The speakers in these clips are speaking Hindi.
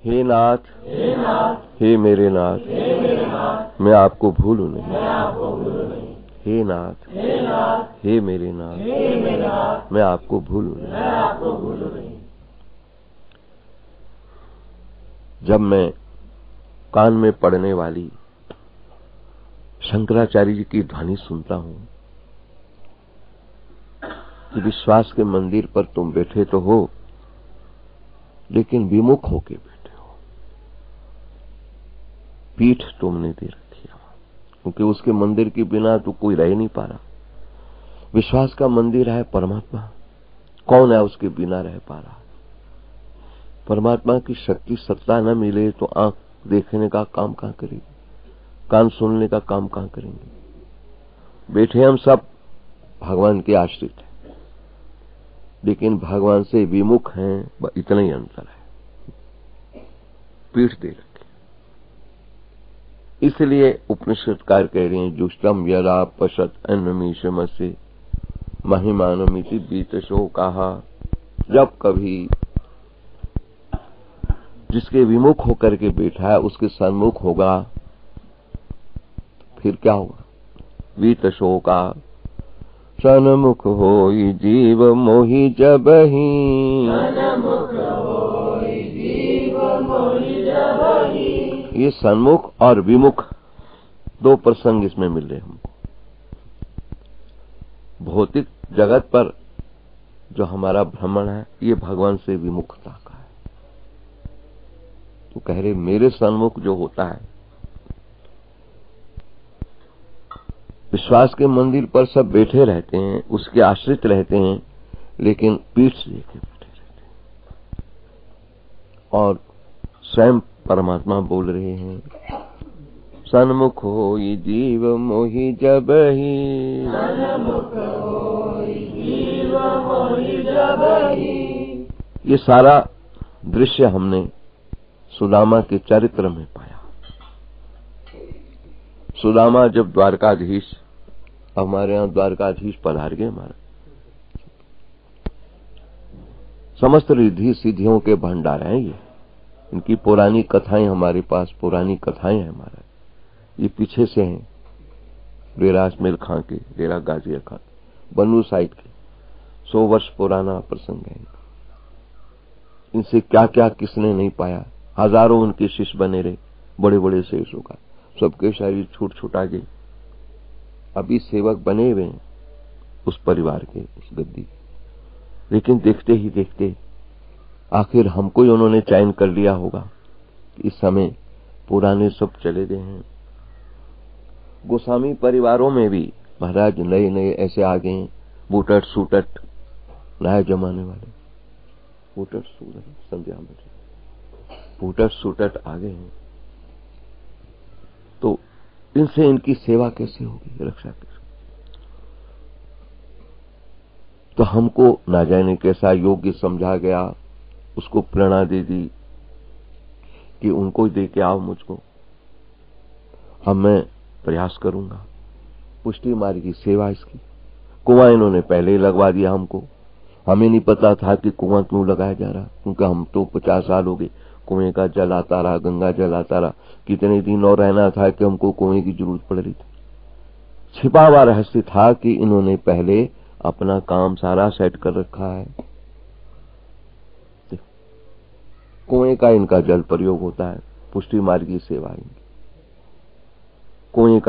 हे नाथ, हे मेरे नाथ, मैं आपको भूलूं नहीं। हे नाथ, हे मेरे नाथ, मैं आपको भूलूं नहीं। जब मैं कान में पड़ने वाली शंकराचार्य जी की ध्वनि सुनता हूं कि विश्वास के मंदिर पर तुम बैठे तो हो, लेकिन विमुख होके बैठे हो। पीठ तुमने दे रखी है, क्योंकि उसके मंदिर के बिना तो कोई रह नहीं पा रहा। विश्वास का मंदिर है परमात्मा, कौन है उसके बिना रह पा रहा। परमात्मा की शक्ति सत्ता न मिले तो आंख देखने का काम कहां करेगी, कान सुनने का काम कहां करेंगे। बैठे हम सब भगवान के आश्रित हैं, लेकिन भगवान से विमुख हैं, इतना ही अंतर है। पीठ दे रखे, इसलिए उपनिषदकार कह रहे हैं जुष्टम यदा पशत अन्नमीशमसे महिमानमिति बीतशो कहा। जब कभी जिसके विमुख होकर के बैठा है उसके सन्मुख होगा, फिर क्या होगा। बीतशो का सन्मुख होई जीव मोहि जबहि, ये सन्मुख और विमुख दो प्रसंग इसमें मिल रहे हमको। भौतिक जगत पर जो हमारा भ्रमण है ये भगवान से विमुखता का है। तो कह रहे मेरे सन्मुख जो होता है, विश्वास के मंदिर पर सब बैठे रहते हैं, उसके आश्रित रहते हैं, लेकिन पीठ लेके बैठे रहते हैं। और स्वयं परमात्मा बोल रहे हैं सन्मुख होई जीव मोहि जबहि, ये सारा दृश्य हमने सुदामा के चरित्र में पाया। सुदामा जब द्वारकाधीश, हमारे यहाँ द्वारकाधीश पधार गए, हमारे समस्त रिद्धि सिद्धियों के भंडार हैं ये। इनकी पुरानी कथाएं हमारे पास, पुरानी कथाएं हैं हमारे, ये पीछे से हैं। डेरा अजमेर खां के, डेरा गाजिया खां, बन्नू साइड के 100 वर्ष पुराना प्रसंग है। इनसे क्या क्या किसने नहीं पाया। हजारों उनके शिष्य बने रहे, बड़े बड़े शेषों का, सबके शरीर छूट छुटा गए, अभी सेवक बने हुए हैं उस परिवार के, उस गद्दी। लेकिन देखते ही देखते आखिर हमको ही उन्होंने चयन कर लिया होगा कि इस समय पुराने सब चले गए हैं। गोस्वामी परिवारों में भी महाराज नए नए ऐसे आ गए हैं, बूटट सूटट, नया जमाने वाले बूटट सूटट, संध्या में बूटट सूटट आ गए हैं। तो इनसे इनकी सेवा कैसे होगी, रक्षा कैसे। तो हमको ना जाने कैसा योग्य समझा गया, उसको प्रेरणा दे दी कि उनको दे के आओ मुझको। अब मैं प्रयास करूंगा पुष्टि मार्ग की सेवा इसकी। कुआं इन्होंने पहले ही लगवा दिया हमको, हमें नहीं पता था कि कुआं क्यों लगाया जा रहा, क्योंकि हम तो 50 साल हो गए कुएं का जल आता रहा, गंगा जल आता रहा। कितने दिन और रहना था कि हमको कुएं की जरूरत पड़ रही थी। छिपा हुआ रहस्य था कि इन्होंने पहले अपना काम सारा सेट कर रखा है। कुएं का इनका जल प्रयोग होता है, पुष्टि मार्ग की सेवा इनकी। कुएं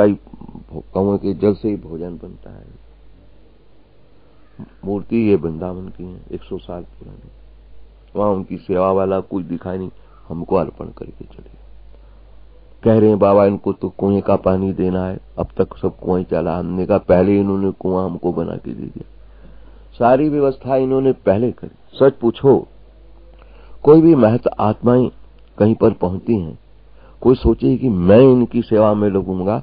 के जल से ही भोजन बनता है। मूर्ति ये वृंदावन की है, 100 साल पुरानी। वहां उनकी सेवा वाला कुछ दिखाई नहीं, हमको अर्पण करके चले। कह रहे हैं बाबा इनको तो कुएं का पानी देना है, अब तक सब कुएं चला। हमने कहा पहले इन्होंने कुआं हमको बना के दे दिया, सारी व्यवस्था इन्होंने पहले करी। सच पूछो, कोई भी महत आत्माएं कहीं पर पहुंचती हैं, कोई सोचे कि मैं इनकी सेवा में लगूंगा,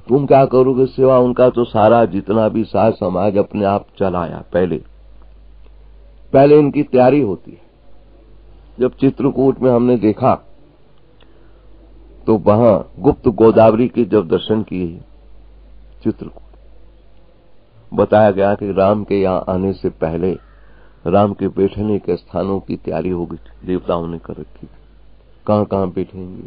तुम क्या करोगे सेवा। उनका तो सारा जितना भी साज समाज अपने आप चलाया, पहले इनकी तैयारी होती है। जब चित्रकूट में हमने देखा तो वहां गुप्त गोदावरी के जब दर्शन किए, चित्रकूट बताया गया कि राम के यहाँ आने से पहले राम के बैठने के स्थानों की तैयारी हो गई थी, देवताओं ने कर रखी थी। कहाँ कहाँ बैठेंगे,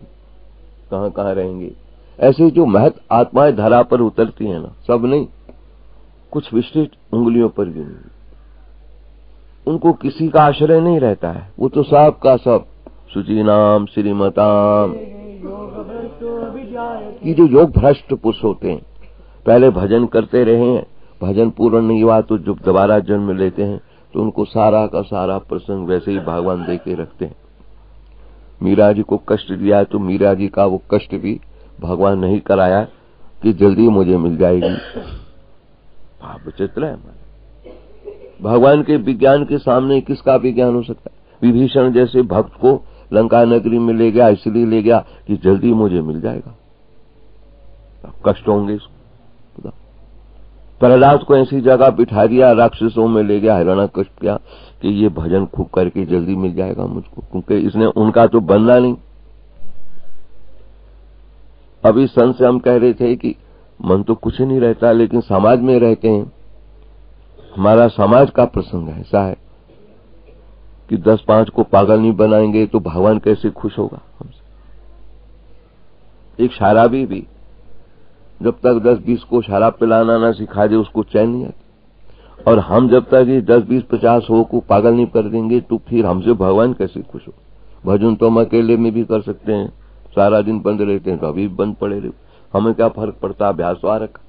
कहाँ कहाँ रहेंगे। ऐसे जो महत आत्माएं धरा पर उतरती हैं ना, सब नहीं, कुछ विशिष्ट उंगलियों पर गिनी, उनको किसी का आश्रय नहीं रहता है, वो तो सब का सब शुचीनाम श्रीमताम। ये जो योग भ्रष्ट पुरुष होते हैं, पहले भजन करते रहे हैं, भजन पूर्ण नहीं हुआ तो जब दोबारा जन्म लेते हैं तो उनको सारा का सारा प्रसंग वैसे ही भगवान दे के रखते हैं। मीरा जी को कष्ट दिया तो मीरा जी का वो कष्ट भी भगवान नहीं कराया कि जल्दी मुझे मिल जाएगी। आप विचित्र है हमारे भगवान के विज्ञान के सामने किसका विज्ञान हो सकता है। विभीषण जैसे भक्त को लंका नगरी में ले गया, इसलिए ले गया कि जल्दी मुझे मिल जाएगा। कष्ट होंगे इसको। प्रहलाद को ऐसी जगह बिठा दिया, राक्षसों में ले गया, हिरण्यकश्यप किया कि ये भजन खूब करके जल्दी मिल जाएगा मुझको, क्योंकि इसने उनका तो बनना नहीं। अभी संत से हम कह रहे थे कि मन तो कुछ नहीं रहता, लेकिन समाज में रहते हैं। हमारा समाज का प्रसंग ऐसा है कि 10-5 को पागल नहीं बनाएंगे तो भगवान कैसे खुश होगा हमसे। एक शराबी भी जब तक 10-20 को शराब पिलाना ना सिखा दे उसको चैन नहीं आती, और हम जब तक ये 10-20-50 हो को पागल नहीं कर देंगे तो फिर हमसे भगवान कैसे खुश हो। भजन तो हम अकेले में भी कर सकते हैं, सारा दिन बंद रहते हैं तो अभी बंद पड़े रहे, हमें क्या फर्क पड़ता, अभ्यास आ रखा।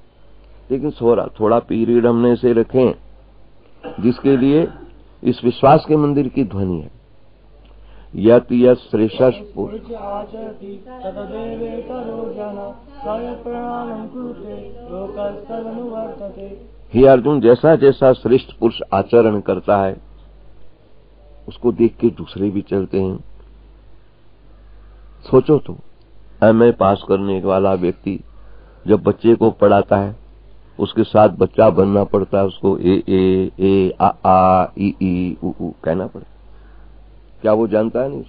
लेकिन थोड़ा पीरियड हमने से रखें जिसके लिए इस विश्वास के मंदिर की ध्वनि है, यत यत श्रेष्ठ। हे अर्जुन, जैसा जैसा श्रेष्ठ पुरुष आचरण करता है उसको देख के दूसरे भी चलते हैं। सोचो तो, एमए पास करने वाला व्यक्ति जब बच्चे को पढ़ाता है उसके साथ बच्चा बनना पड़ता है, उसको ए आ ई उ कहना पड़े। क्या वो जानता है नहीं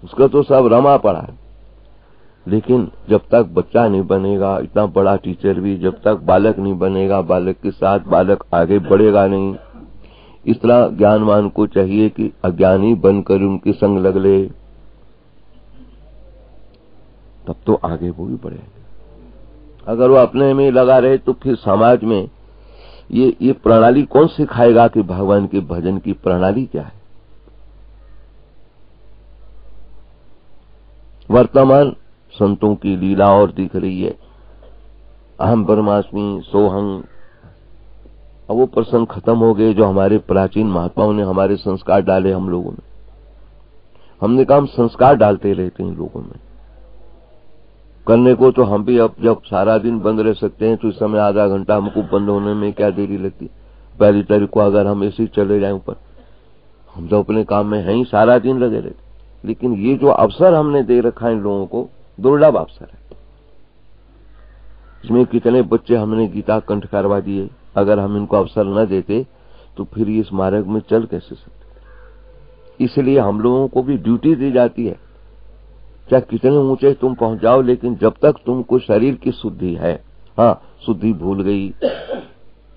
उसका तो सब रमा पड़ा है। लेकिन जब तक बच्चा नहीं बनेगा, इतना बड़ा टीचर भी जब तक बालक नहीं बनेगा, बालक के साथ बालक आगे बढ़ेगा नहीं। इस तरह ज्ञानवान को चाहिए कि अज्ञानी बनकर उनके संग लग ले, तब तो आगे वो भी बढ़ेगा। अगर वो अपने में लगा रहे तो फिर समाज में ये प्रणाली कौन सिखाएगा कि भगवान के भजन की प्रणाली क्या है। वर्तमान संतों की लीला और दिख रही है, अहम ब्रह्मास्मि सोहं। अब वो प्रसंग खत्म हो गए जो हमारे प्राचीन महात्माओं ने हमारे संस्कार डाले हम लोगों में। हमने कहा हम संस्कार डालते रहते हैं लोगों में, करने को तो हम भी अब जब सारा दिन बंद रह सकते हैं तो इस समय आधा घंटा हमको बंद होने में क्या देरी लगती। पहली तारीख को अगर हम ऐसे ही चले जाएं ऊपर, हम तो अपने काम में हैं ही, सारा दिन लगे रहते। लेकिन ये जो अवसर हमने दे रखा है इन लोगों को, दुर्लभ अवसर है। इसमें कितने बच्चे हमने गीता कंठ करवा दिए। अगर हम इनको अवसर न देते तो फिर इस मार्ग में चल कैसे सकते। इसलिए हम लोगों को भी ड्यूटी दी जाती है, चाहे कितने ऊंचे तुम पहुंच जाओ, लेकिन जब तक तुमको शरीर की शुद्धि है। हाँ, शुद्धि भूल गई,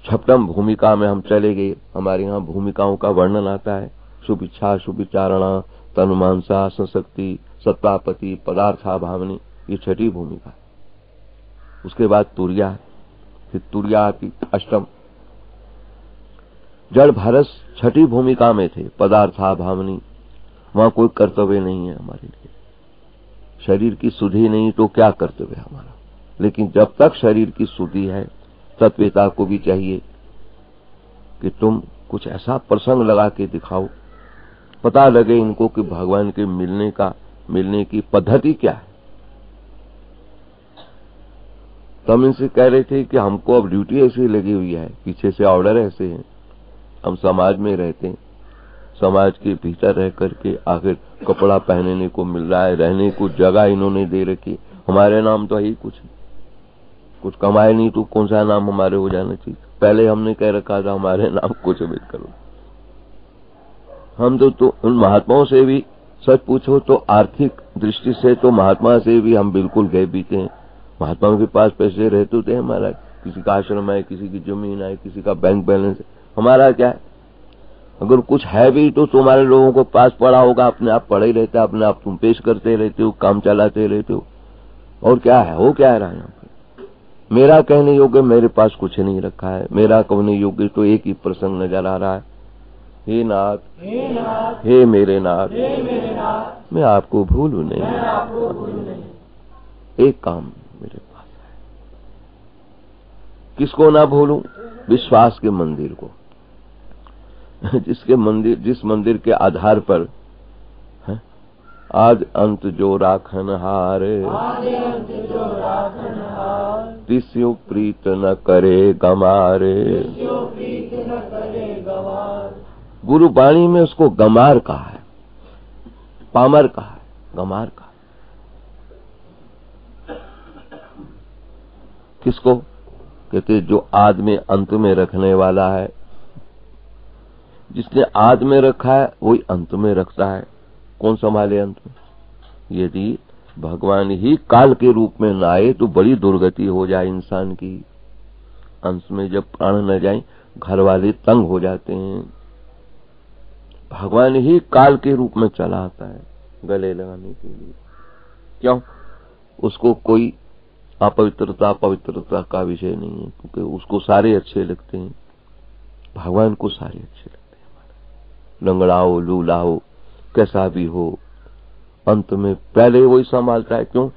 छपटम भूमिका में हम चले गए। हमारे यहाँ भूमिकाओं का वर्णन आता है, शुभ इच्छा, शुभ विचारणा, तनुमानसा, संशक्ति, सत्तापति, पदार्था भावनी, ये 6ठी भूमिका है। उसके बाद तुरिया, फिर तुरिया आती 8म। जड़ भारत 6ठी भूमिका में थे, पदार्था भावनी। वहां कोई कर्तव्य नहीं है हमारे लिए, शरीर की शुद्धि नहीं तो क्या कर्तव्य है हमारा। लेकिन जब तक शरीर की शुद्धि है, तत्ववेता को भी चाहिए कि तुम कुछ ऐसा प्रसंग लगा के दिखाओ, पता लगे इनको कि भगवान के मिलने की पद्धति क्या है। तो हम इनसे कह रहे थे कि हमको अब ड्यूटी ऐसी लगी हुई है, पीछे से ऑर्डर ऐसे हैं, हम समाज में रहते हैं, समाज के भीतर रह करके आखिर कपड़ा पहनने को मिल रहा है, रहने को जगह इन्होंने दे रखी। हमारे नाम तो है ही कुछ कमाए नहीं तो कौन सा नाम हमारे हो जाना चाहिए। पहले हमने कह रखा था हमारे नाम कुछ भी करो। हम तो उन महात्माओं से भी सच पूछो तो आर्थिक दृष्टि से तो महात्मा से भी हम बिल्कुल गए बीते हैं। महात्माओं के पास पैसे रहते थे हमारा, किसी का आश्रम है, किसी की जमीन है, किसी का बैंक बैलेंस है, हमारा क्या है। अगर कुछ है भी तो तुम्हारे लोगों को पास पड़ा होगा, अपने आप पढ़े रहते, अपने आप तुम पेश करते रहते हो, काम चलाते रहते हो। और क्या है, हो क्या रहा है यहाँ पर? मेरा कहने योग्य मेरे पास कुछ नहीं रखा है, मेरा कहने योग्य तो एक ही प्रसंग नजर आ रहा है। हे नाथ, हे मेरे नाथ, मैं आपको भूलूं नहीं। एक काम मेरे पास है, किसको ना भूलूं? विश्वास के मंदिर को, जिस मंदिर के आधार पर आद अंत जो राखन हार, तिस्यो प्रीत न करे गमार। गुरु वाणी में उसको गमार कहा है, पामर कहा है, गमार कहा। किसको कहते? जो आद में अंत में रखने वाला है। जिसने आद में रखा है वही अंत में रखता है। कौन संभाले अंत में? यदि भगवान ही काल के रूप में न आए तो बड़ी दुर्गति हो जाए इंसान की। अंत में जब प्राण न जाए घर वाले तंग हो जाते हैं। भगवान ही काल के रूप में चला आता है गले लगाने के लिए। क्यों? उसको कोई अपवित्रता पवित्रता का विषय नहीं है, क्योंकि उसको सारे अच्छे लगते हैं। भगवान को सारे अच्छे लगते हैं। लंगड़ा हो, लूला हो, कैसा भी हो, अंत में पहले वही संभालता है। क्यों?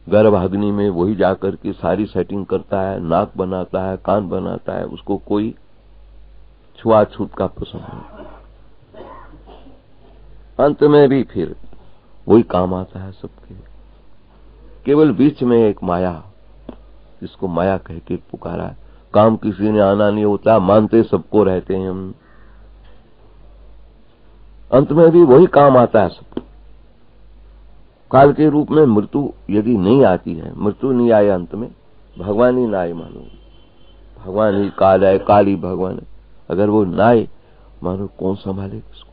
गर्भाग्नि में वही जाकर के सारी सेटिंग करता है, नाक बनाता है, कान बनाता है। उसको कोई छुआछूत का प्रश्न नहीं। अंत में भी फिर वही काम आता है सबके। केवल बीच में एक माया, जिसको माया कह के पुकारा है। काम किसी ने आना नहीं होता, मानते सबको रहते हैं हम। अंत में भी वही काम आता है सबको। काल के रूप में मृत्यु यदि नहीं आती है, मृत्यु नहीं आए अंत में, भगवान ही ना आए मानो। भगवान ही काल है, काल ही भगवान है। अगर वो ना आए मानो कौन संभाले इसको?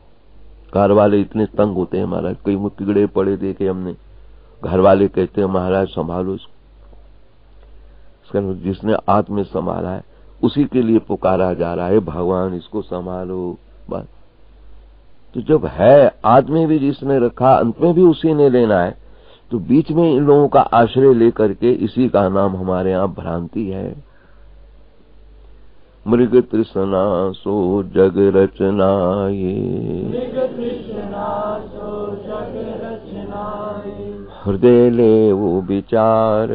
घर वाले इतने तंग होते हैं महाराज, कई कीड़े पड़े देखे हमने। घर वाले कहते हैं महाराज संभालो इसको। जिसने आत्म में संभाला है उसी के लिए पुकारा जा रहा है, भगवान इसको संभालो। बस तो जब है आदमी भी जिसने रखा, अंत में भी उसी ने लेना है, तो बीच में इन लोगों का आश्रय लेकर के इसी का नाम हमारे यहाँ भ्रांति है। मृग तृष्णा सो जग रचनाये, हृदय ले वो विचार,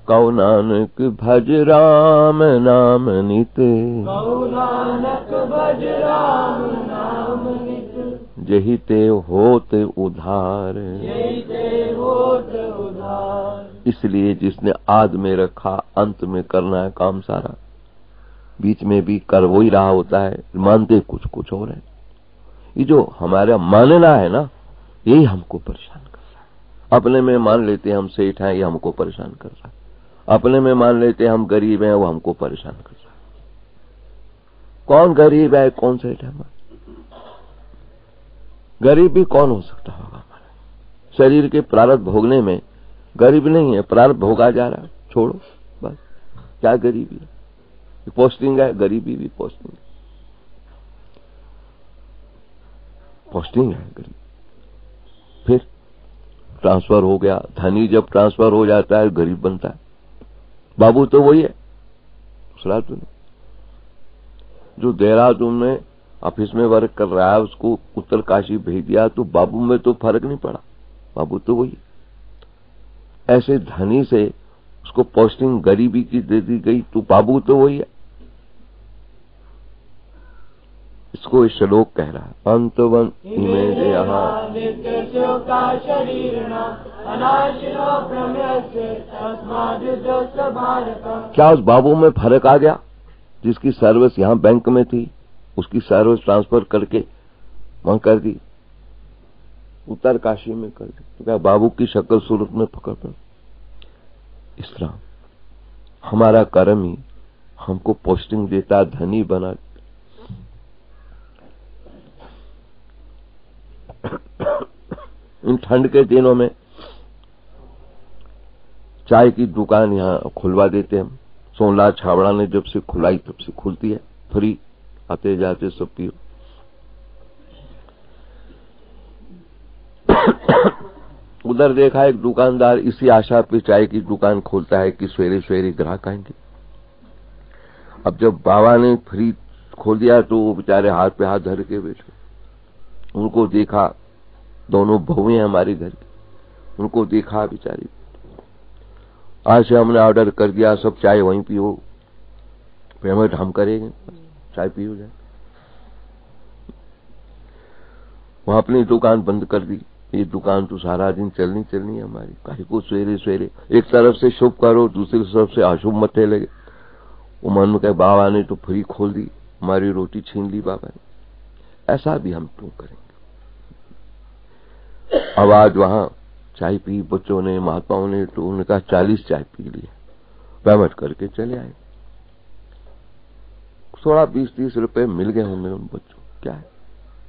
कौ नानक भज राम नाम नित, जही ते होत उधार। इसलिए जिसने आद में रखा अंत में करना है काम सारा, बीच में भी कर वो ही रहा होता है। मानते कुछ कुछ और है। ये जो हमारा मानना है ना, यही हमको परेशान कर रहा है। अपने में मान लेते हम सेठ हैं, ये हमको परेशान कर रहा है। अपने में मान लेते हम गरीब हैं, वो हमको परेशान कर रहा है। कौन गरीब है, कौन सेठ है? गरीब भी कौन हो सकता होगा? हमारा शरीर के प्रारब्ध भोगने में गरीब नहीं है, प्रारब्ध भोगा जा रहा है, छोड़ो बस। क्या गरीबी है? पोस्टिंग है, गरीबी भी पोस्टिंग है। पोस्टिंग है गरीब। फिर ट्रांसफर हो गया, धनी जब ट्रांसफर हो जाता है गरीब बनता है। बाबू तो वही है, दूसरा तो नहीं। जो देहरादून में ऑफिस में वर्क कर रहा है, उसको उत्तरकाशी भेज दिया तो बाबू में तो फर्क नहीं पड़ा, बाबू तो वही। ऐसे धनी से उसको पोस्टिंग गरीबी की दे दी गई तो बाबू तो वही है। इसको इस श्लोक कह रहा है, अंतवन इमे देहा। क्या उस बाबू में फर्क आ गया? जिसकी सर्विस यहां बैंक में थी, उसकी सर्विस ट्रांसफर करके वहां कर दी, उत्तरकाशी में कर दी, तो क्या बाबू की शक्ल सूरत में पकड़ पड़? इस तरह हमारा कर्म ही हमको पोस्टिंग देता, धनी बना। इन ठंड के दिनों में चाय की दुकान यहां खुलवा देते हम, सोनलाल छाबड़ा ने जब से खुलाई तब से खुलती है, फ्री, आते जाते सब पियो। उधर देखा एक दुकानदार इसी आशा पे चाय की दुकान खोलता है कि सवेरे सवेरे ग्राहक आएंगे। अब जब बाबा ने फ्री खोल दिया तो वो बेचारे हाथ पे हाथ धर के बैठे। उनको देखा, दोनों बहुएं हैं हमारी घर की, उनको देखा बेचारी, आज से हमने ऑर्डर कर दिया, सब चाय वहीं पियो, पेमेंट हम करेंगे, चाय पियो जाए। वहां अपनी दुकान बंद कर दी। ये दुकान तो सारा दिन चलनी है हमारी, काहे को सवेरे सवेरे एक तरफ से शुभ करो, दूसरी तरफ से अशुभ मथे लगे। वो मन में कहे बाबा ने तो फ्री खोल दी, हमारी रोटी छीन ली बाबा ने, ऐसा भी हम क्यों करेंगे। अब आज वहां चाय पी बच्चों ने, महात्माओं ने, तो उनका 40 चाय पी लिया, पेमेंट करके चले आए। थोड़ा 20-30 रुपए मिल गए होंगे उन बच्चों, क्या है,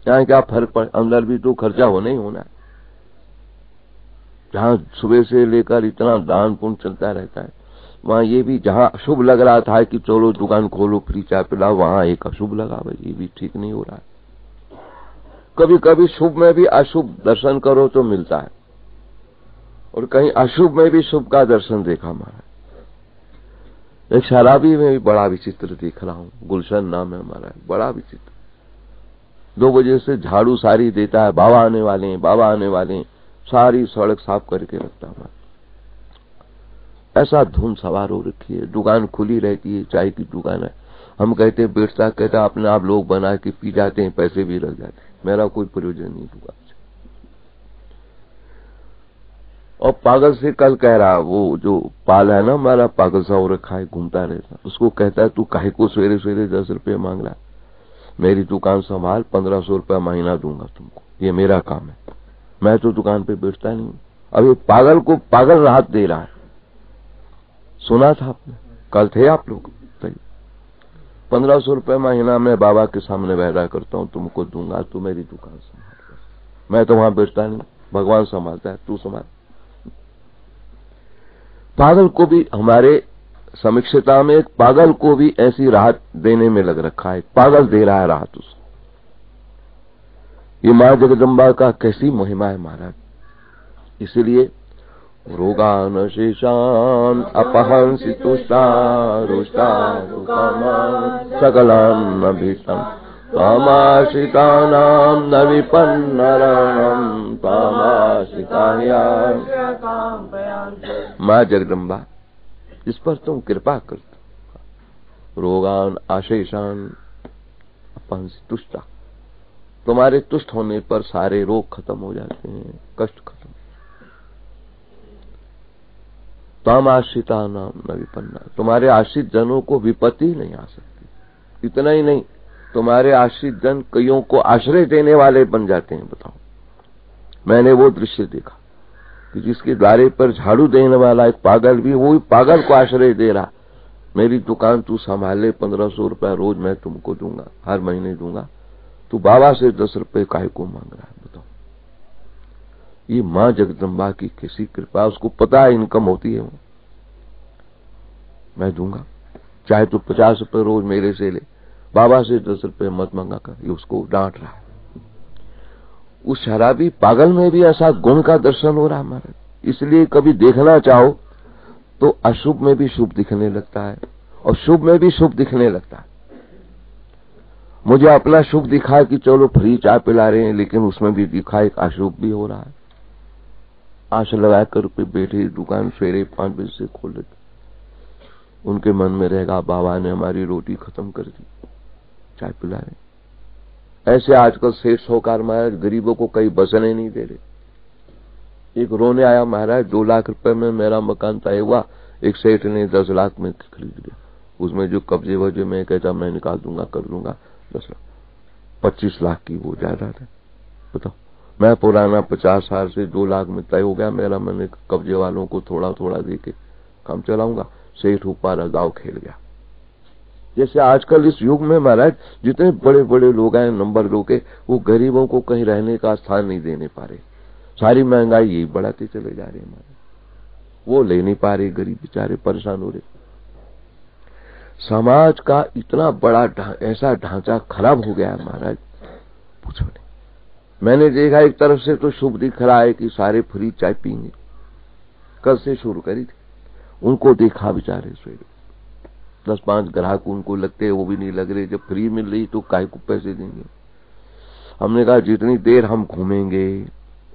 यहाँ क्या फर्क पड़, अंदर भी तो खर्चा होना ही होना है। जहां सुबह से लेकर इतना दान पुण्य चलता रहता है, वहां ये भी जहां अशुभ लग रहा था कि चलो दुकान खोलो फ्री चाय पिलाओ, वहां एक अशुभ लगा, भाई ये भी ठीक नहीं हो रहा है। कभी कभी शुभ में भी अशुभ दर्शन करो तो मिलता है, और कहीं अशुभ में भी शुभ का दर्शन देखा हमारा। एक शराबी में भी बड़ा विचित्र देख रहा हूं, गुलशन नाम है हमारा, बड़ा विचित्र। 2 बजे से झाड़ू सारी देता है, बाबा आने वाले हैं, बाबा आने वाले हैं, सारी सड़क साफ करके रखता हमारा। ऐसा धुन सवार हो रखी है, दुकान खुली रहती है, चाय की दुकान है। हम कहते हैं बेचता, कहता अपने आप लोग बना के पी जाते हैं, पैसे भी लग जाते हैं, मेरा कोई प्रयोजन नहीं दुकान से। और पागल से कल कह रहा, वो जो पाल है ना हमारा, पागल सा हो रखा है, घूमता रहता, उसको कहता है तू काहे को सवेरे सवेरे 10 रुपये मांग रहा है, मेरी दुकान संभाल, 1500 रुपया महीना दूंगा तुमको, ये मेरा काम है, मैं तो दुकान पे बैठता नहीं। अब ये पागल को पागल राहत दे रहा है। सुना था आपने, कल थे आप लोग, 1500 रुपये महीना मैं बाबा के सामने वादा करता हूं तुमको दूंगा, तू मेरी दुकान संभाल। मैं तो वहां बैठता नहीं, भगवान संभालता है, तू संभाल। पागल को भी हमारे समीक्षता में, एक पागल को भी ऐसी राहत देने में लग रखा है, पागल दे रहा है राहत उसको। ये मां जगदम्बा का कैसी महिमा है महाराज। इसलिए रोगान शेषान अपहंसि तुष्टा रुष्टा सकलान अभीष्टम तामाश्रितानां न विपन्नरणं तामाश्रिताया। मां जगदम्बा इस पर तुम कृपा कर दो। रोगान आशेषान अपहंसि तुष्टा, तुम्हारे तुष्ट होने पर सारे रोग खत्म हो जाते हैं, कष्ट खत्म। तामाश्रिता नाम न विपन्ना, तुम्हारे आश्रित जनों को विपत्ति नहीं आ सकती। इतना ही नहीं, तुम्हारे आश्रित जन कईयों को आश्रय देने वाले बन जाते हैं। बताओ, मैंने वो दृश्य देखा कि जिसके द्वारे पर झाड़ू देने वाला एक पागल भी, वो पागल को आश्रय दे रहा, मेरी दुकान तू संभाले, 1500 रुपया रोज मैं तुमको दूंगा, हर महीने दूंगा, तू बाबा से 10 रुपये काहे को मांग रहा है। बताओ, ये मां जगदम्बा की कैसी कृपा, उसको पता है इनकम होती है, मैं दूंगा, चाहे तो 50 रुपये रोज मेरे से ले, बाबा से 10 रुपये मत मांगा कर। ये उसको डांट रहा है। उस शराबी पागल में भी ऐसा गुण का दर्शन हो रहा है हमारा। इसलिए कभी देखना चाहो तो अशुभ में भी शुभ दिखने लगता है, और शुभ में भी शुभ दिखने लगता है। मुझे अपना शुभ दिखा कि चलो फ्री चाय पिला रहे हैं, लेकिन उसमें भी दिखा एक अशुभ भी हो रहा है। आशा लगाकर बैठे दुकान सवेरे 5 बजे से खोल लेते, उनके मन में रहेगा बाबा ने हमारी रोटी खत्म कर दी, चाय पिला रहे। ऐसे आजकल सेठ साहूकार महाराज गरीबों को कहीं बसने नहीं दे रहे। एक रोने आया, महाराज 2 लाख रुपए में मेरा मकान तय हुआ, एक सेठ ने 10 लाख में खरीद लिया, उसमें जो कब्जे वजे में कहता मैं निकाल दूंगा, कर दूंगा, 10 लाख 25 लाख की वो जायदाद है। बताओ, मैं पुराना 50 साल से 2 लाख में तय हो गया मेरा, मैंने कब्जे वालों को थोड़ा थोड़ा दे के काम चलाऊंगा, सेठ ऊपर दाव खेल गया। जैसे आजकल इस युग में महाराज जितने बड़े बड़े लोग हैं नंबर 2 के, वो गरीबों को कहीं रहने का स्थान नहीं देने पा रहे। सारी महंगाई यही बढ़ाते चले जा रहे हैं महाराज, वो ले नहीं पा रहे, गरीब बेचारे परेशान हो रहे। समाज का इतना बड़ा ऐसा ढांचा खराब हो गया है महाराज, पूछो नहीं। मैंने देखा एक तरफ से तो शुभ दिख रहा है कि सारे फ्री चाय पीएंगे, कल से शुरू करी थी, उनको देखा बेचारे से 10-5 ग्राहक उनको लगते, वो भी नहीं लग रहे। जब फ्री मिल रही तो काहे को पैसे देंगे। हमने कहा जितनी देर हम घूमेंगे,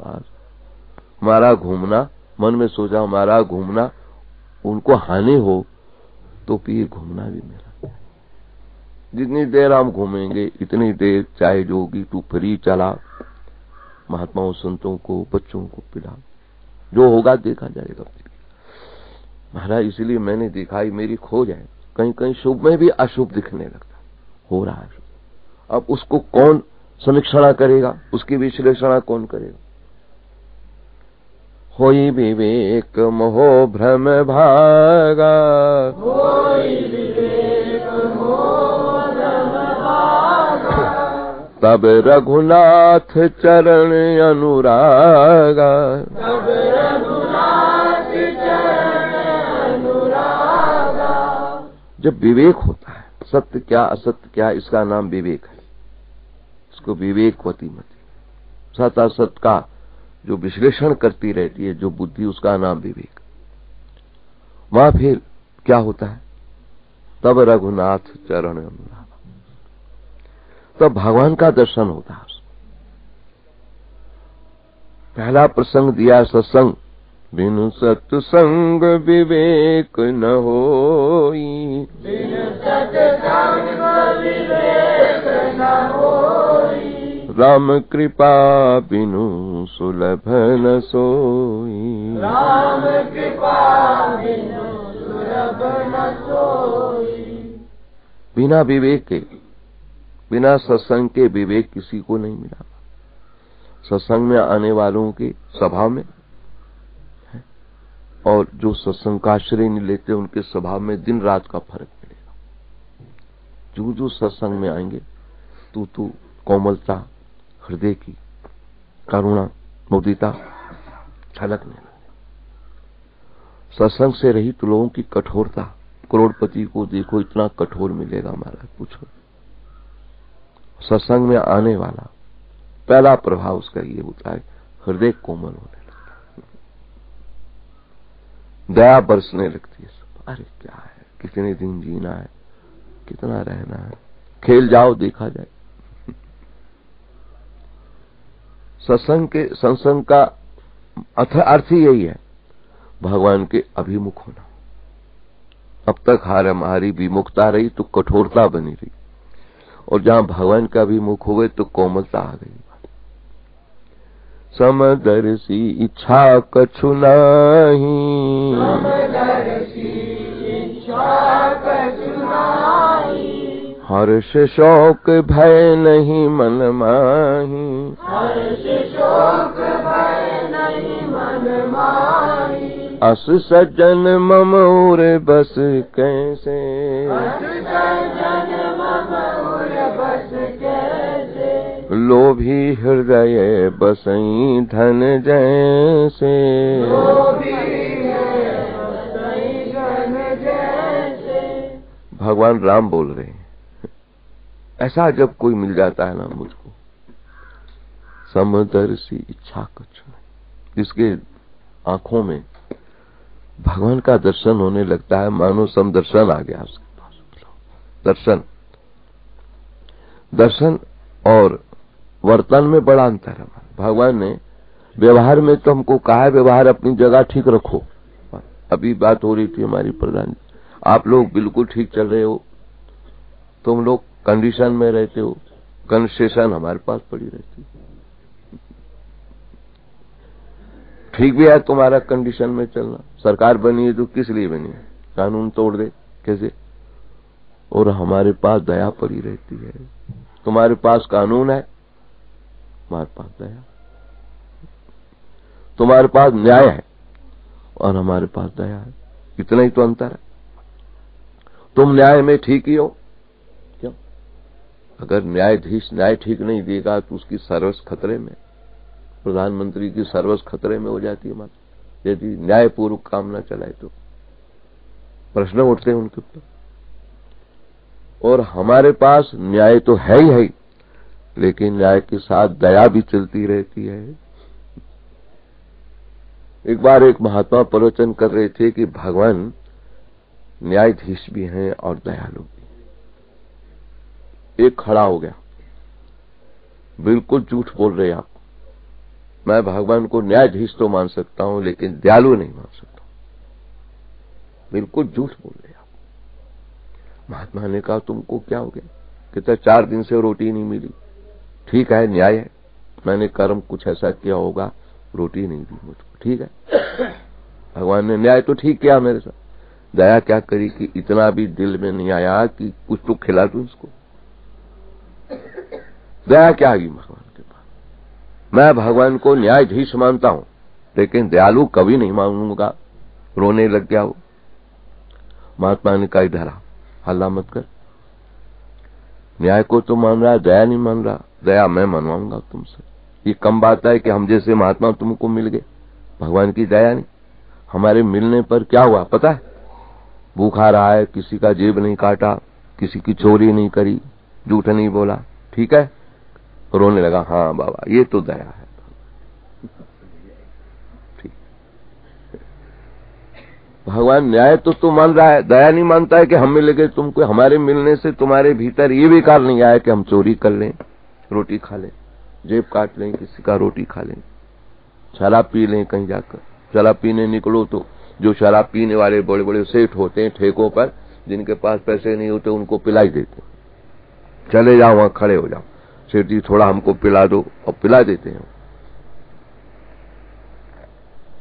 हमारा घूमना, मन में सोचा हमारा घूमना उनको हानि हो तो फिर घूमना भी मेरा। जितनी देर हम घूमेंगे इतनी देर चाहे जो होगी तू फ्री चला, महात्माओं संतों को बच्चों को पिला, जो होगा देखा जाएगा महाराज। इसलिए मैंने देखा ही मेरी खोज है, कहीं कहीं शुभ में भी अशुभ दिखने लगता हो रहा है। अब उसको कौन समीक्षण करेगा, उसकी विश्लेषण कौन करेगा। होई विवेक मोह भ्रम भागा, होई विवेक मोह भ्रम भागा, तब रघुनाथ चरण अनुरागा, तब रघुनाथ चरण अनुरागा। जब विवेक होता है, सत्य क्या असत्य क्या, इसका नाम विवेक है। इसको विवेकवती मति, सत असत का जो विश्लेषण करती रहती है जो बुद्धि, उसका नाम विवेक। वहां फिर क्या होता है, तब रघुनाथ चरण अनुराग, तब भगवान का दर्शन होता है। पहला प्रसंग दिया सत्संग, बिनु सत्संग विवेक न होई, बिनु सत्संग विवेक न होई, राम कृपा बिनु सुलभ न सोई, राम कृपा बिनु सुलभ न सोई। बिना विवेक के, बिना सत्संग के विवेक किसी को नहीं मिला। सत्संग में आने वालों के स्वभाव में है, और जो सत्संग का आश्रय नहीं लेते उनके स्वभाव में दिन रात का फर्क मिलेगा। जो जो सत्संग में आएंगे तू कोमलता, हृदय की करुणा, मुदिता झलकने लगे। सत्संग से रहित लोगों की कठोरता, करोड़पति को देखो इतना कठोर मिलेगा महाराज, पूछो। सत्संग में आने वाला पहला प्रभाव उसका ये होता है, हृदय कोमल होने लगता है, दया बरसने लगती है। अरे क्या है, कितने दिन जीना है, कितना रहना है, खेल जाओ देखा जाए। सत्संग का अर्थ ही यही है, भगवान के अभिमुख होना। अब तक हमारी विमुखता रही तो कठोरता बनी रही, और जहां भगवान का अभिमुख हो गए तो कोमलता आ गई। समदर्शी इच्छा कछु नाही, समदर्शी इच्छा कछु नाही, हर्ष शोक भय नहीं मन माही, हर्ष शोक भय नहीं मन माही, अस सज्जन मम उर बस कैसे, अस सज्जन मम उर बस कैसे, लोभी हृदय बसई धन जैसे, लोभी हृदय बसई धन जैसे। भगवान राम बोल रहे हैं, ऐसा जब कोई मिल जाता है ना मुझको, समदर्शी इच्छा कुछ नहीं, जिसके आंखों में भगवान का दर्शन होने लगता है, मानो समदर्शन आ गया उसके पास। दर्शन और वर्तन में बड़ा अंतर है। भगवान ने व्यवहार में तो हमको कहा है, व्यवहार अपनी जगह ठीक रखो। अभी बात हो रही थी हमारी प्रधान, आप लोग बिल्कुल ठीक चल रहे हो, तुम लोग कंडीशन में रहते हो, कंसेशन हमारे पास पड़ी रहती है। ठीक भी है तुम्हारा कंडीशन में चलना, सरकार बनी है तो किस लिए बनी है, कानून तोड़ दे कैसे, और हमारे पास दया पड़ी रहती है। तुम्हारे पास कानून है, हमारे पास दया, तुम्हारे पास न्याय है और हमारे पास दया है, इतना ही तो अंतर है। तुम न्याय में ठीक ही हो, क्यों? अगर न्यायाधीश न्याय ठीक नहीं देगा तो उसकी सर्वस खतरे में, प्रधानमंत्री की सर्वस खतरे में हो जाती है मात्र, यदि न्यायपूर्वक काम न चलाए तो प्रश्न उठते हैं उनके ऊपर। और हमारे पास न्याय तो है ही, लेकिन न्याय के साथ दया भी चलती रहती है। एक बार एक महात्मा प्रवचन कर रहे थे कि भगवान न्यायाधीश भी हैं और दयालु भी। एक खड़ा हो गया, बिल्कुल झूठ बोल रहे आप, मैं भगवान को न्यायाधीश तो मान सकता हूं लेकिन दयालु नहीं मान सकता, बिल्कुल झूठ बोल रहे आप। महात्मा ने कहा तुमको क्या हो गया? कहता 4 दिन से रोटी नहीं मिली। ठीक है, न्याय है, मैंने कर्म कुछ ऐसा किया होगा, रोटी नहीं दी मुझको, ठीक है। भगवान ने न्याय तो ठीक किया मेरे साथ, दया क्या करी कि इतना भी दिल में नहीं आया कि कुछ तो खिला दूं इसको। दया क्या आ गई भगवान के पास? मैं भगवान को न्यायाधीश मानता हूं लेकिन दयालु कभी नहीं मानूंगा। रोने लग गया वो। महात्मा ने कहा इधर आ, हल्ला मत कर, न्याय को तो मान रहा, दया नहीं मान रहा, दया मैं मनवाऊंगा तुमसे। ये कम बात है कि हम जैसे महात्मा तुमको मिल गए, भगवान की दया नहीं। हमारे मिलने पर क्या हुआ पता है? भूखा रहा है, किसी का जेब नहीं काटा, किसी की चोरी नहीं करी, झूठ नहीं बोला, ठीक है। रोने लगा, हाँ बाबा ये तो दया है। ठीक, भगवान न्याय तो मान रहा है, दया नहीं मानता है कि हम मिल गए तुमको। हमारे मिलने से तुम्हारे भीतर ये विकार नहीं आया कि हम चोरी कर लें, रोटी खा लें, जेब काट लें, किसी का रोटी खा लें, शराब पी लें कहीं जाकर। शराब पीने निकलो तो जो शराब पीने वाले बड़े बड़े सेठ होते हैं ठेकों पर, जिनके पास पैसे नहीं होते उनको पिलाई देते, चले जाओ वहां खड़े हो जाओ, सेठ जी थोड़ा हमको पिला दो, और पिला देते हैं।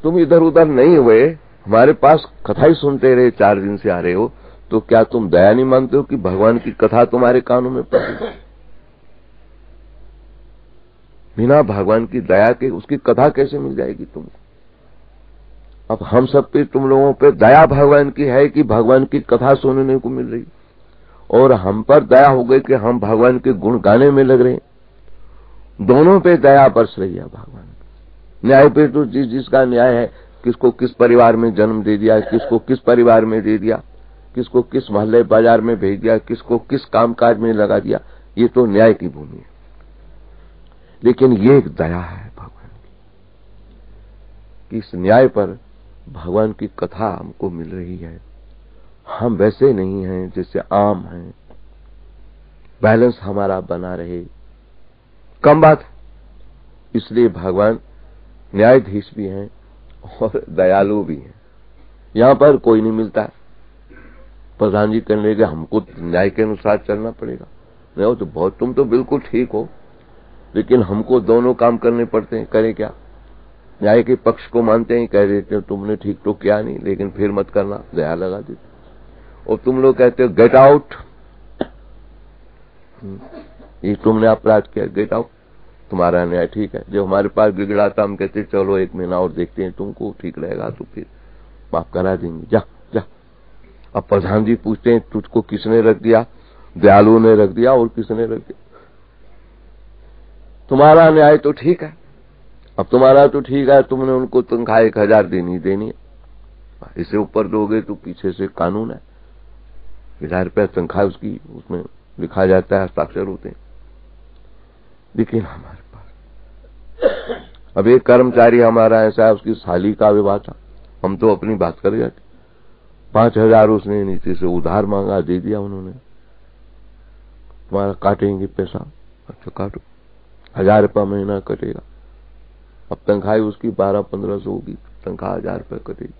तुम इधर उधर नहीं हुए, हमारे पास कथा ही सुनते रहे, 4 दिन से आ रहे हो, तो क्या तुम दया नहीं मानते हो कि भगवान की कथा तुम्हारे कानों में पड़ी? बिना भगवान की दया के उसकी कथा कैसे मिल जाएगी तुमको? अब हम सब पे, तुम लोगों पे दया भगवान की है कि भगवान की कथा सुनने को मिल रही, और हम पर दया हो गई कि हम भगवान के गुण गाने में लग रहे हैं। दोनों पे दया बरस रही है भगवान। न्याय पे तो जिसका न्याय है, किसको किस परिवार में जन्म दे दिया, किसको किस परिवार में दे दिया, किसको किस मोहल्ले बाजार में भेज दिया, किसको किस कामकाज में लगा दिया, ये तो न्याय की भूमि है। लेकिन ये एक दया है भगवान की, इस न्याय पर भगवान की कथा हमको मिल रही है। हम वैसे नहीं हैं जैसे आम हैं, बैलेंस हमारा बना रहे, कम बात। इसलिए भगवान न्यायाधीश भी हैं और दयालु भी हैं। यहां पर कोई नहीं मिलता है। प्रधान जी कहने लगे हमको न्याय के अनुसार चलना पड़ेगा। नहीं हो तो बहुत, तुम तो बिल्कुल ठीक हो, लेकिन हमको दोनों काम करने पड़ते हैं, करें क्या? न्याय के पक्ष को मानते हैं, कह देते हो तुमने ठीक तो किया नहीं, लेकिन फिर मत करना, दया लगा देते। और तुम लोग कहते हो गेट आउट, ये तुमने अपराध किया, गेट आउट, तुम्हारा न्याय ठीक है। जो हमारे पास बिगड़ा था हम कहते चलो 1 महीना और देखते हैं, तुमको ठीक रहेगा तो फिर माफ करा देंगे, जा जा। अब प्रधान जी पूछते हैं तुझको किसने रख दिया? दयालु ने रख दिया, और किसने रख दिया? तुम्हारा न्याय तो ठीक है। अब तुम्हारा तो ठीक है, तुमने उनको तनख्वाह 1000 देनी है, इससे ऊपर दोगे तो पीछे से कानून है, 1000 रुपया तनख्वाह उसकी, उसमें लिखा जाता है, हस्ताक्षर होते हैं। लेकिन हमारे पास अब एक कर्मचारी हमारा ऐसा है, उसकी साली का विवाह था, हम तो अपनी बात कर जाते, 5000 उसने नीचे से उधार मांगा, दे दिया उन्होंने। तुम्हारा काटेंगे पैसा, अच्छा काटो, 1000 रुपया महीना कटेगा। अब तनख्वाह उसकी 1200-1500 होगी, तनख्वाह 1000 रुपये कटेगी।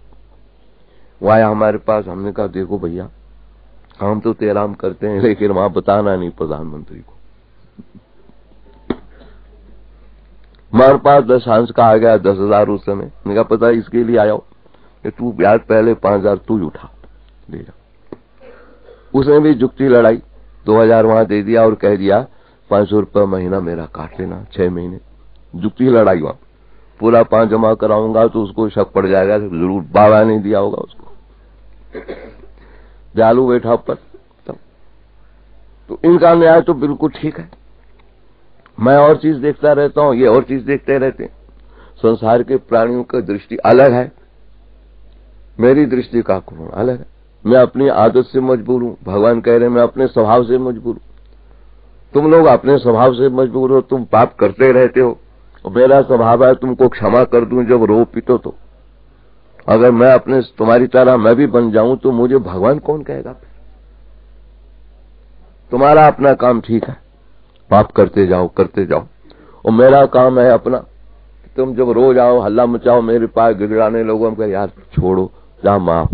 वो आया हमारे पास, हमने कहा देखो भैया काम तो तेराम करते हैं, लेकिन वहां बताना नहीं प्रधानमंत्री को। हमारे पास 10 अंश का आ गया, 10,000 उस समय। मैंने कहा पता है इसके लिए आया हो कि तू ब्याज पहले 5000 तू ही उठा ले जा। उसने भी जुक्ति लड़ाई, 2000 वहां दे दिया और कह दिया 500 रुपये महीना मेरा काट लेना 6 महीने। जुक्ति लड़ाई वहां, पूरा 5 जमा कराऊंगा तो उसको शक पड़ जाएगा, जरूर बाबा ने दिया होगा उसको। दयालु बैठा पर तो इनका न्याय तो बिल्कुल ठीक है। मैं और चीज देखता रहता हूं, ये और चीज देखते रहते हैं। संसार के प्राणियों की दृष्टि अलग है, मेरी दृष्टि का कोण अलग है। मैं अपनी आदत से मजबूर हूं। भगवान कह रहे हैं मैं अपने स्वभाव से मजबूर हूं। तुम लोग अपने स्वभाव से मजबूर हो, तुम पाप करते रहते हो। मेरा स्वभाव है तुमको क्षमा कर दूं जब रो पीटो तो। अगर मैं अपने तुम्हारी तरह मैं भी बन जाऊं तो मुझे भगवान कौन कहेगा फिर? तुम्हारा अपना काम ठीक है, पाप करते जाओ करते जाओ, और मेरा काम है अपना। तुम जब रो जाओ, हल्ला मचाओ, मेरे पास गिड़गिड़ाने लगो, हम कहे यार छोड़ो, जा माफ।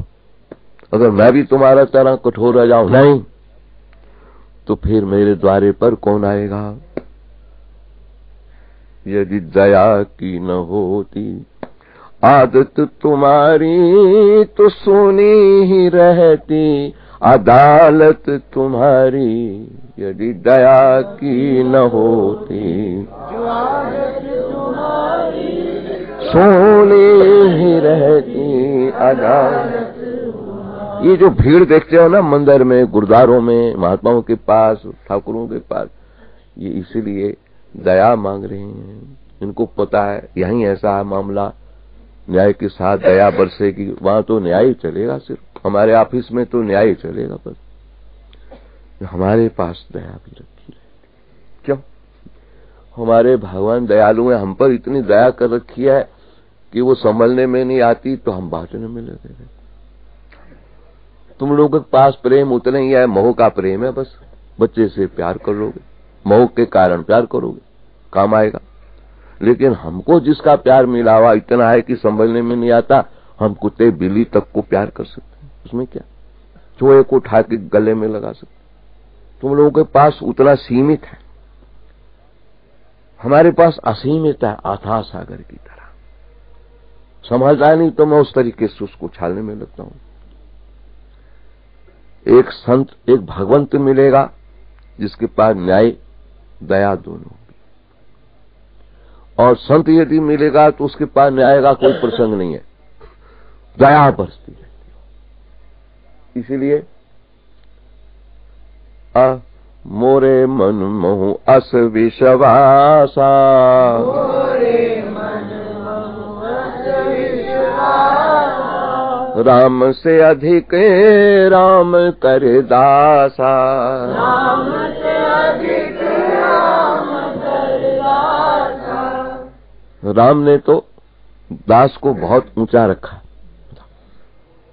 अगर मैं भी तुम्हारा तरह कठोर रह जाऊं नहीं, तो फिर मेरे द्वारे पर कौन आएगा? यदि दया की न होती आदत तुम्हारी तो सुनी ही रहती अदालत तुम्हारी। यदि दया की न होती सुनी ही रहती अदालत। ये जो भीड़ देखते हो ना मंदिर में, गुरुद्वारों में, महात्माओं के पास, ठाकुरों के पास, ये इसीलिए दया मांग रहे हैं। इनको पता है यहीं ऐसा है मामला, न्याय के साथ दया बरसेगी, वहां तो न्याय ही चलेगा। सिर्फ हमारे ऑफिस में तो न्याय ही चलेगा, बस हमारे पास दया भी रखी है। क्यों? हमारे भगवान दयालु हैं, हम पर इतनी दया कर रखी है कि वो संभलने में नहीं आती तो हम बांटने में लगे हैं। तुम लोगों के पास प्रेम उतना ही है, मोह का प्रेम है, बस बच्चे से प्यार कर लोगे, मोह के कारण प्यार करोगे, काम आएगा। लेकिन हमको जिसका प्यार मिला हुआ इतना है कि संभलने में नहीं आता, हम कुत्ते बिल्ली तक को प्यार कर सकते हैं। उसमें क्या, चूहे को उठा के गले में लगा सकते। तुम लोगों के पास उतना सीमित है, हमारे पास असीमित है, अथाह सागर की तरह। समझता नहीं तो मैं उस तरीके से उसको छालने में लगता हूं। एक संत, एक भगवंत मिलेगा जिसके पास न्याय दया दोनों होगी, और संत यदि मिलेगा तो उसके पास न्याय का कोई प्रसंग नहीं है, दया बरसती रहती है। इसीलिए मोरे मन मोह अस विश्वासा, राम से अधिक राम कर दासा। राम से अधिक राम कर दासा। राम ने तो दास को बहुत ऊंचा रखा।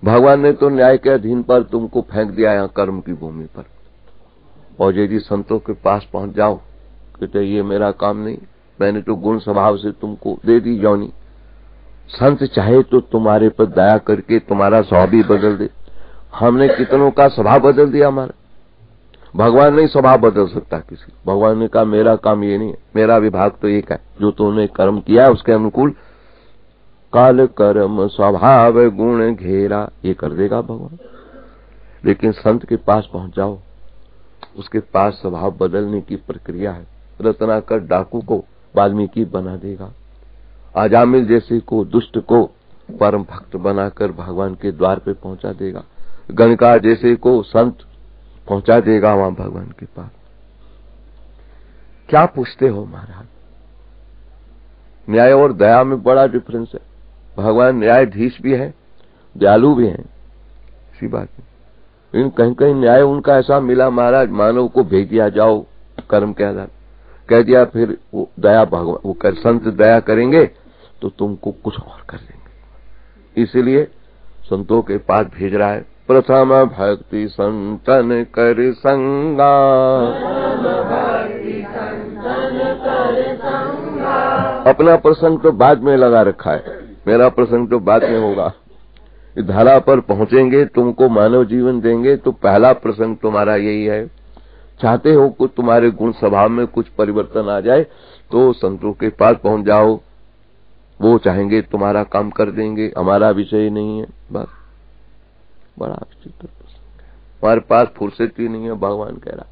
भगवान ने तो न्याय के अधीन पर तुमको फेंक दिया यहाँ कर्म की भूमि पर। और यदि संतों के पास पहुंच जाओ, कहते ये मेरा काम नहीं, मैंने तो गुण स्वभाव से तुमको दे दी जौनी। संत चाहे तो तुम्हारे पर दया करके तुम्हारा स्वभाव भी बदल दे। हमने कितनों का स्वभाव बदल दिया हमारा। भगवान नहीं स्वभाव बदल सकता किसी। भगवान ने कहा मेरा काम ये नहीं है, मेरा विभाग तो एक है, जो तुमने कर्म किया है उसके अनुकूल काल कर्म स्वभाव गुण घेरा, ये कर देगा भगवान। लेकिन संत के पास पहुंच जाओ, उसके पास स्वभाव बदलने की प्रक्रिया है। रत्नाकर डाकू को वाल्मीकि बना देगा, आजामिल जैसे को, दुष्ट को परम भक्त बनाकर भगवान के द्वार पे पहुंचा देगा। गणकार जैसे को संत पहुंचा देगा वहां भगवान के पास। क्या पूछते हो महाराज? न्याय और दया में बड़ा डिफरेंस है। भगवान न्यायाधीश भी है, दयालु भी है, इसी बात में। इन कहीं कहीं न्याय उनका ऐसा मिला महाराज, मानव को भेज दिया जाओ कर्म के आधार, कह दिया फिर वो दया भगवान वो कर संत दया करेंगे तो तुमको कुछ और कर देंगे। इसलिए संतों के पास भेज रहा है। प्रथम भक्ति संतन कर संगा, अपना प्रसंग तो बाद में लगा रखा है, मेरा प्रसंग तो बाद में होगा। इस धारा पर पहुंचेंगे, तुमको मानव जीवन देंगे, तो पहला प्रसंग तुम्हारा यही है। चाहते हो कि तुम्हारे गुण स्वभाव में कुछ परिवर्तन आ जाए तो संतों के पास पहुंच जाओ, वो चाहेंगे तुम्हारा काम कर देंगे, हमारा विषय नहीं है। बस बड़ा विचित्र प्रसंग है। हमारे पास फुर्सत ही नहीं है, भगवान कह रहा।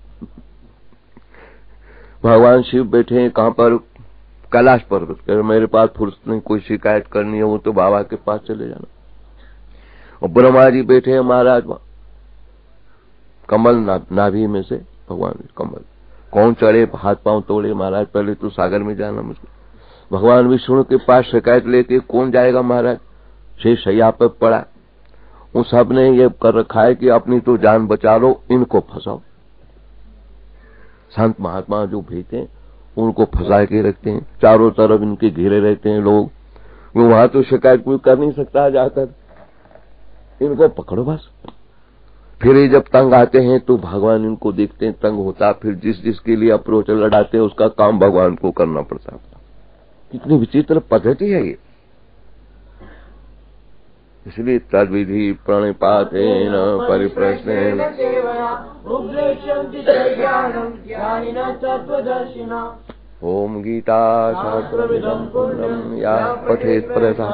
भगवान शिव बैठे हैं कहां पर? कैलाश पर्वत पर। मेरे पास फुर्सत नहीं, कोई शिकायत करनी हो तो बाबा के पास चले जाना। और ब्रह्मा जी बैठे हैं महाराज वहां कमल नाभि में से, भगवान कमल कौन चढ़े, हाथ पांव तोड़े महाराज, पहले तो सागर में जाना मुझको। भगवान विष्णु के पास शिकायत लेके कौन जाएगा महाराज? शेष शैया पर पड़ा, उन सब ने ये कर रखा है कि अपनी तो जान बचा लो, इनको फंसाओ। संत महात्मा जो भेजते हैं उनको फंसा के रखते हैं, चारों तरफ इनके घेरे रहते हैं लोग। वहां तो शिकायत कोई कर नहीं सकता, जाकर इनको पकड़ो बस। फिर ये जब तंग आते हैं तो भगवान इनको देखते हैं तंग होता, फिर जिस जिसके लिए अप्रोच लड़ाते हैं उसका काम भगवान को करना पड़ता। कितनी विचित्र पद्धति है ये। इसलिए तद्विधि प्रणिपातेन परिप्रश्नेन ओम गीता शास्त्रविदं पुण्यं या पठेत् परसा।